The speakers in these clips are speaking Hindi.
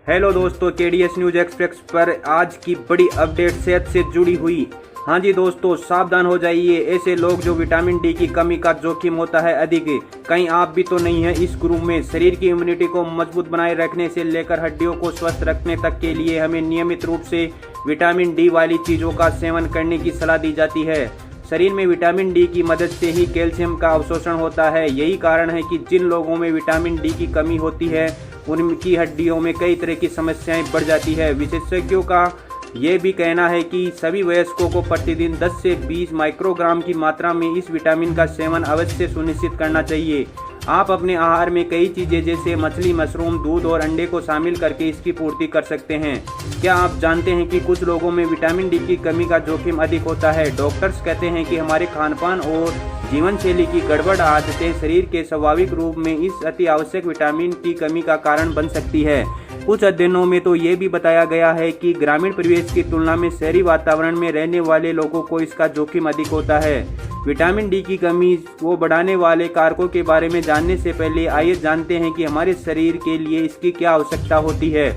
हेलो दोस्तों, केडीएस न्यूज एक्सप्रेस पर आज की बड़ी अपडेट सेहत से जुड़ी हुई। हाँ जी दोस्तों, सावधान हो जाइए। ऐसे लोग जो विटामिन डी की कमी का जोखिम होता है अधिक, कहीं आप भी तो नहीं है इस ग्रुप में। शरीर की इम्यूनिटी को मजबूत बनाए रखने से लेकर हड्डियों को स्वस्थ रखने तक के लिए हमें नियमित रूप से विटामिन डी वाली चीज़ों का सेवन करने की सलाह दी जाती है। शरीर में विटामिन डी की मदद से ही कैल्शियम का अवशोषण होता है। यही कारण है कि जिन लोगों में विटामिन डी की कमी होती है उनकी हड्डियों में कई तरह की समस्याएं बढ़ जाती है। विशेषज्ञों का ये भी कहना है कि सभी वयस्कों को प्रतिदिन 10 से 20 माइक्रोग्राम की मात्रा में इस विटामिन का सेवन अवश्य सुनिश्चित करना चाहिए। आप अपने आहार में कई चीज़ें जैसे मछली, मशरूम, दूध और अंडे को शामिल करके इसकी पूर्ति कर सकते हैं। क्या आप जानते हैं कि कुछ लोगों में विटामिन डी की कमी का जोखिम अधिक होता है? डॉक्टर्स कहते हैं कि हमारे खानपान और जीवन शैली की गड़बड़ आदतें शरीर के स्वाभाविक रूप में इस अति आवश्यक विटामिन की कमी का कारण बन सकती है। कुछ अध्ययनों में तो ये भी बताया गया है कि ग्रामीण परिवेश की तुलना में शहरी वातावरण में रहने वाले लोगों को इसका जोखिम अधिक होता है। विटामिन डी की कमी को बढ़ाने वाले कारकों के बारे में जानने से पहले आइए जानते हैं कि हमारे शरीर के लिए इसकी क्या आवश्यकता होती है।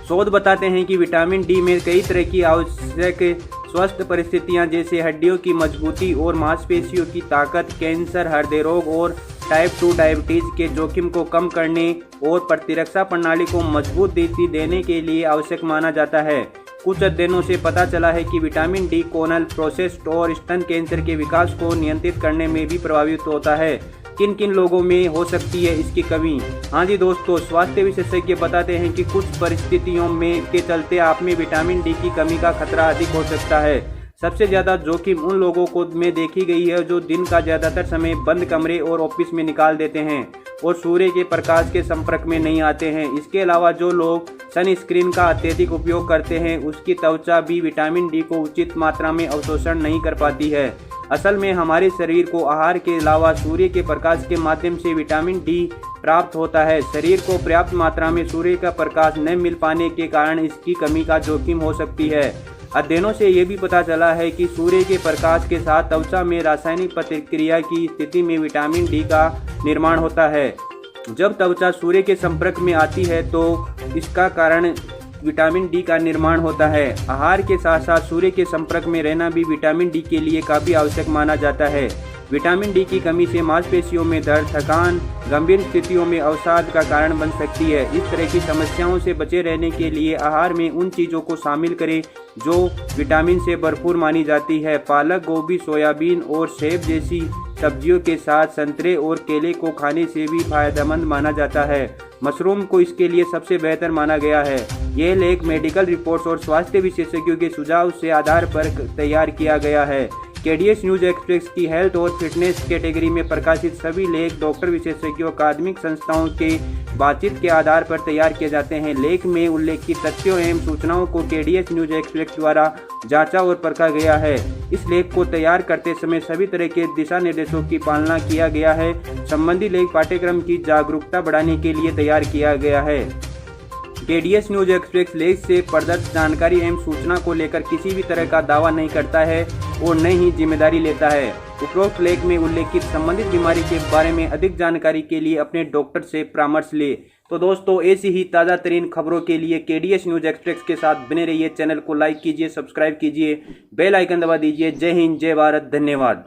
शोध बताते हैं कि विटामिन डी में कई तरह की आवश्यक स्वस्थ परिस्थितियां जैसे हड्डियों की मजबूती और मांसपेशियों की ताकत, कैंसर, हृदय रोग और टाइप 2 डायबिटीज के जोखिम को कम करने और प्रतिरक्षा प्रणाली को मजबूती देने के लिए आवश्यक माना जाता है। कुछ अध्ययनों से पता चला है कि विटामिन डी कोनल प्रोसेस और स्तन कैंसर के विकास को नियंत्रित करने में भी प्रभावित होता है। किन किन लोगों में हो सकती है इसकी कमी? हाँ जी दोस्तों, स्वास्थ्य विशेषज्ञ बताते हैं कि कुछ परिस्थितियों में के चलते आप में विटामिन डी की कमी का खतरा अधिक हो सकता है। सबसे ज़्यादा जोखिम उन लोगों को में देखी गई है जो दिन का ज़्यादातर समय बंद कमरे और ऑफिस में निकाल देते हैं और सूर्य के प्रकाश के संपर्क में नहीं आते हैं। इसके अलावा जो लोग सनस्क्रीन का अत्यधिक उपयोग करते हैं उसकी त्वचा भी विटामिन डी को उचित मात्रा में अवशोषण नहीं कर पाती है। असल में हमारे शरीर को आहार के अलावा सूर्य के प्रकाश के माध्यम से विटामिन डी प्राप्त होता है। शरीर को पर्याप्त मात्रा में सूर्य का प्रकाश न मिल पाने के कारण इसकी कमी का जोखिम हो सकती है। अध्ययनों से ये भी पता चला है कि सूर्य के प्रकाश के साथ त्वचा में रासायनिक प्रतिक्रिया की स्थिति में विटामिन डी का निर्माण होता है। जब त्वचा सूर्य के संपर्क में आती है तो इसका कारण विटामिन डी का निर्माण होता है। आहार के साथ साथ सूर्य के संपर्क में रहना भी विटामिन डी के लिए काफ़ी आवश्यक माना जाता है। विटामिन डी की कमी से मांसपेशियों में दर्द, थकान, गंभीर स्थितियों में अवसाद का कारण बन सकती है। इस तरह की समस्याओं से बचे रहने के लिए आहार में उन चीज़ों को शामिल करें जो विटामिन से भरपूर मानी जाती है। पालक, गोभी, सोयाबीन और सेब जैसी सब्जियों के साथ संतरे और केले को खाने से भी फायदेमंद माना जाता है। मशरूम को इसके लिए सबसे बेहतर माना गया है। यह लेख मेडिकल रिपोर्ट्स और स्वास्थ्य विशेषज्ञों के सुझाव से आधार पर तैयार किया गया है। केडीएस न्यूज एक्सप्रेस की हेल्थ और फिटनेस कैटेगरी में प्रकाशित सभी लेख डॉक्टर, विशेषज्ञों, अकादमिक संस्थाओं के बातचीत के आधार पर तैयार किए जाते हैं। लेख में उल्लेखित तथ्यों एवं सूचनाओं को केडीएस न्यूज एक्सप्रेस द्वारा जांचा और परखा गया है। इस लेख को तैयार करते समय सभी तरह के दिशा निर्देशों की पालना किया गया है। संबंधी लेख पाठ्यक्रम की जागरूकता बढ़ाने के लिए तैयार किया गया है। केडीएस न्यूज एक्सप्रेस लेख से प्रदत्त जानकारी एवं सूचना को लेकर किसी भी तरह का दावा नहीं करता है और न ही जिम्मेदारी लेता है। उपरोक्त लेख में उल्लेखित संबंधित बीमारी के बारे में अधिक जानकारी के लिए अपने डॉक्टर से परामर्श ले। तो दोस्तों, ऐसी ही ताज़ा तरीन खबरों के लिए केडीएस न्यूज एक्सप्रेस के साथ बने रहिए। चैनल को लाइक कीजिए, सब्सक्राइब कीजिए, बेल आइकन दबा दीजिए। जय हिंद, जय भारत, धन्यवाद।